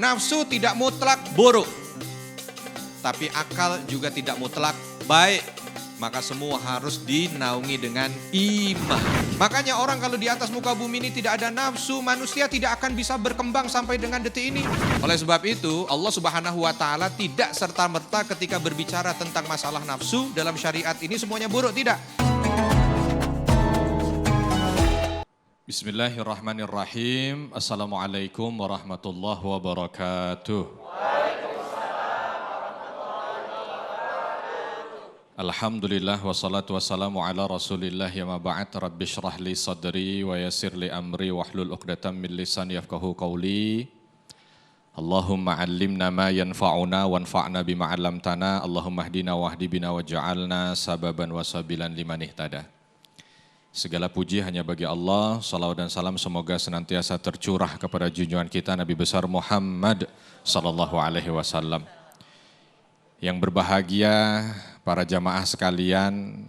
Nafsu tidak mutlak buruk, tapi akal juga tidak mutlak baik. Maka semua harus dinaungi dengan iman. Makanya orang kalau di atas muka bumi ini tidak ada nafsu, manusia tidak akan bisa berkembang sampai dengan detik ini. Oleh sebab itu Allah Subhanahu wa ta'ala tidak serta-merta ketika berbicara tentang masalah nafsu dalam syariat ini semuanya buruk, tidak. Bismillahirrahmanirrahim. Assalamualaikum warahmatullahi wabarakatuh. Alhamdulillah wassalatu wassalamu ala rasulillah ya ma ba'd. Rabbi syrah li sadri wa yassir li amri wahlul uqdatam min lisani yafqahu qawli. Allahumma 'allimna ma yanfa'una wanfa'na bima 'allamtana. Allahumma hdina wahdi bina waj'alna sababan wasabilan liman ihtada. Segala puji hanya bagi Allah, salawat dan salam semoga senantiasa tercurah kepada junjungan kita Nabi besar Muhammad sallallahu alaihi wasallam. Yang berbahagia para jamaah sekalian,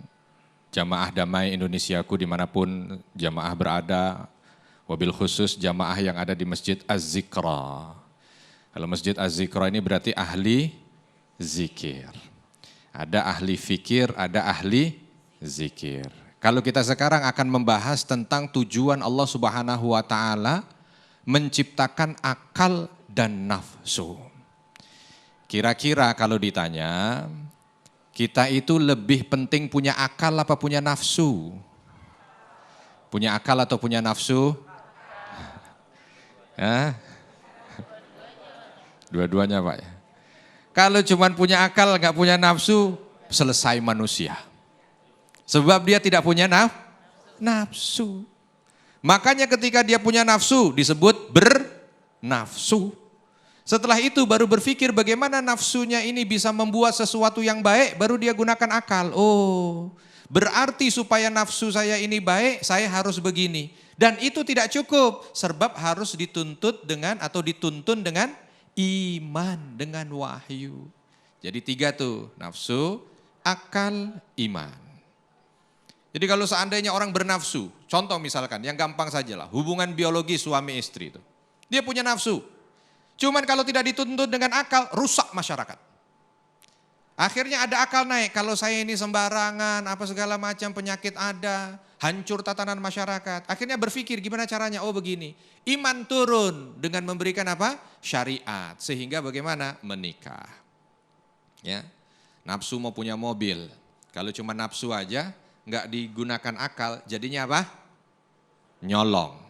jamaah damai Indonesiaku dimanapun jamaah berada, wabil khusus jamaah yang ada di Masjid Az-Zikra. Kalau Masjid Az-Zikra ini berarti ahli zikir. Ada ahli fikir, ada ahli zikir. Kalau kita sekarang akan membahas tentang tujuan Allah Subhanahu wa ta'ala menciptakan akal dan nafsu. Kira-kira kalau ditanya, kita itu lebih penting punya akal apa punya nafsu? Punya akal atau punya nafsu? Ya? Dua-duanya Pak. Kalau cuma punya akal nggak punya nafsu, selesai manusia. Sebab dia tidak punya nafsu. Makanya ketika dia punya nafsu disebut bernafsu. Setelah itu baru berpikir bagaimana nafsunya ini bisa membuat sesuatu yang baik, baru dia gunakan akal. Oh, berarti supaya nafsu saya ini baik, saya harus begini. Dan itu tidak cukup, sebab harus dituntut dengan atau dituntun dengan iman, dengan wahyu. Jadi 3 tuh, nafsu, akal, iman. Jadi kalau seandainya orang bernafsu, contoh misalkan yang gampang sajalah, hubungan biologi suami istri itu. Dia punya nafsu. Cuman kalau tidak dituntut dengan akal, rusak masyarakat. Akhirnya ada akal naik, kalau saya ini sembarangan, apa segala macam penyakit ada, hancur tatanan masyarakat. Akhirnya berpikir gimana caranya, oh begini. Iman turun dengan memberikan apa? Syariat, sehingga bagaimana? Menikah. Ya, nafsu mau punya mobil, kalau cuma nafsu aja, nggak digunakan akal, jadinya apa? Nyolong.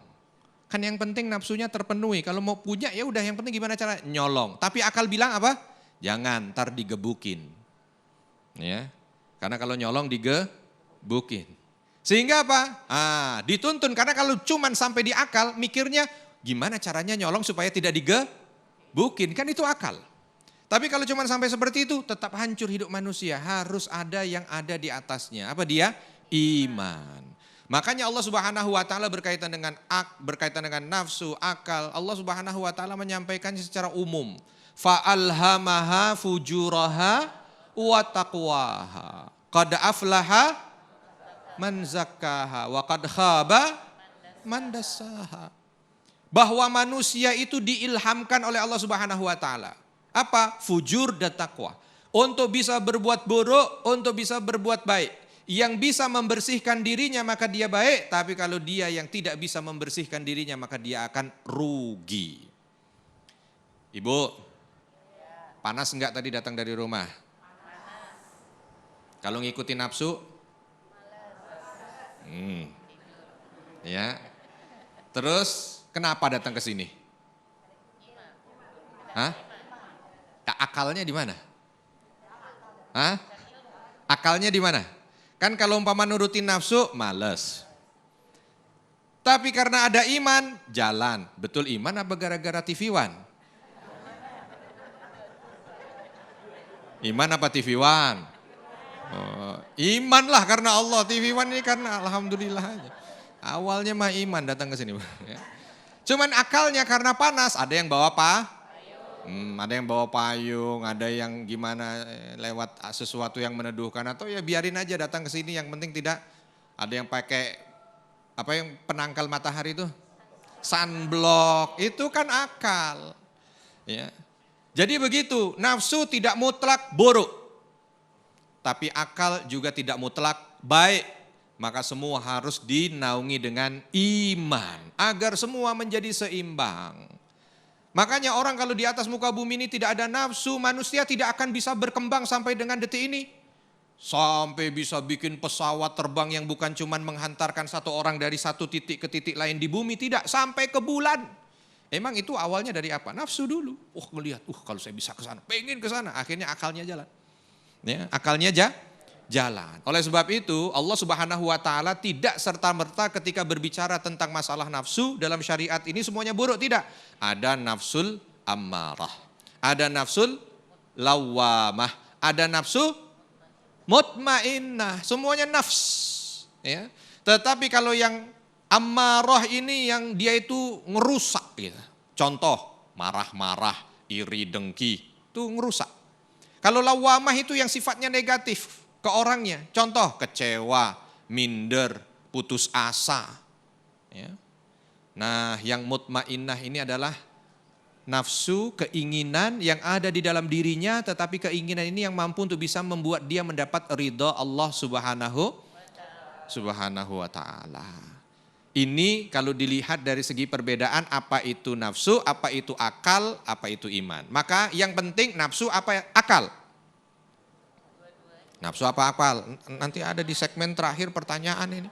Kan yang penting nafsunya terpenuhi. Kalau mau punya ya udah, yang penting gimana cara nyolong. Tapi akal bilang apa? Jangan, ntar digebukin. Ya. Karena kalau nyolong digebukin. Sehingga apa? Dituntun, karena kalau cuman sampai di akal mikirnya gimana caranya nyolong supaya tidak digebukin. Kan itu akal. Tapi kalau cuman sampai seperti itu tetap hancur hidup manusia. Harus ada yang ada di atasnya. Apa dia? Iman. Makanya Allah Subhanahu wa ta'ala berkaitan dengan nafsu, akal. Allah Subhanahu wa ta'ala menyampaikannya secara umum. Fa'alhamaha fujuraha wa taqwaha. Qad aflaha man zakkaha wa qad khaba man dassaha. Bahwa manusia itu diilhamkan oleh Allah Subhanahu wa ta'ala. Apa? Fujur dan taqwa. Untuk bisa berbuat buruk, untuk bisa berbuat baik. Yang bisa membersihkan dirinya maka dia baik, tapi kalau dia yang tidak bisa membersihkan dirinya maka dia akan rugi. Ibu, panas enggak tadi datang dari rumah? Kalau ngikutin nafsu? Ya. Terus kenapa datang ke sini? Hah? Akalnya di mana? Hah? Akalnya di mana? Kan kalau umpama nurutin nafsu, males. Tapi karena ada iman, jalan. Betul iman apa gara-gara TV One? Iman apa TV One? Oh, iman lah karena Allah. TV One ini karena alhamdulillah aja. Awalnya mah iman datang ke sini. Cuman akalnya karena panas, ada yang bawa ada yang bawa payung, ada yang gimana lewat sesuatu yang meneduhkan, atau ya biarin aja datang ke sini, yang penting tidak ada yang pakai apa yang penangkal matahari itu, sunblock, itu kan akal. Ya. Jadi begitu, nafsu tidak mutlak buruk. Tapi akal juga tidak mutlak baik. Maka semua harus dinaungi dengan iman. Agar semua menjadi seimbang. Makanya orang kalau di atas muka bumi ini tidak ada nafsu, manusia tidak akan bisa berkembang sampai dengan detik ini. Sampai bisa bikin pesawat terbang yang bukan cuma menghantarkan satu orang dari satu titik ke titik lain di bumi. Tidak, sampai ke bulan. Emang itu awalnya dari apa? Nafsu dulu. Melihat, kalau saya bisa ke sana, pengen ke sana. Akhirnya akalnya jalan. Ya, akalnya jalan. Oleh sebab itu, Allah Subhanahu wa taala tidak serta-merta ketika berbicara tentang masalah nafsu dalam syariat ini semuanya buruk, tidak. Ada nafsul ammarah, ada nafsul lawamah, ada nafsu mutmainnah, semuanya nafs. Ya. Tetapi kalau yang ammarah ini yang dia itu ngerusak gitu. Contoh, marah-marah, iri, dengki, itu ngerusak. Kalau lawamah itu yang sifatnya negatif ke orangnya. Contoh, kecewa, minder, putus asa. Ya. Nah, yang mutmainnah ini adalah nafsu, keinginan yang ada di dalam dirinya, tetapi keinginan ini yang mampu untuk bisa membuat dia mendapat ridha Allah Subhanahu wa ta'ala. Ini kalau dilihat dari segi perbedaan apa itu nafsu, apa itu akal, apa itu iman. Maka yang penting nafsu apa akal? Nafsu apa akal? Nanti ada di segmen terakhir pertanyaan ini.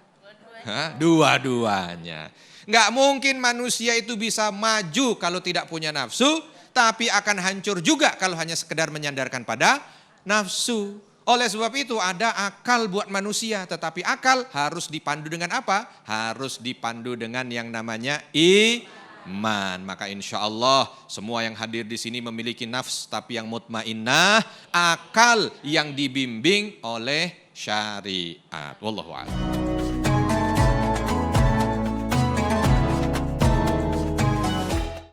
Dua-duanya. Nggak mungkin manusia itu bisa maju kalau tidak punya nafsu, tapi akan hancur juga kalau hanya sekedar menyandarkan pada nafsu. Oleh sebab itu ada akal buat manusia, tetapi akal harus dipandu dengan apa? Harus dipandu dengan yang namanya iman. Maka insya Allah semua yang hadir di sini memiliki nafs, tapi yang mutmainnah, akal yang dibimbing oleh syariat. Wallahu a'lam.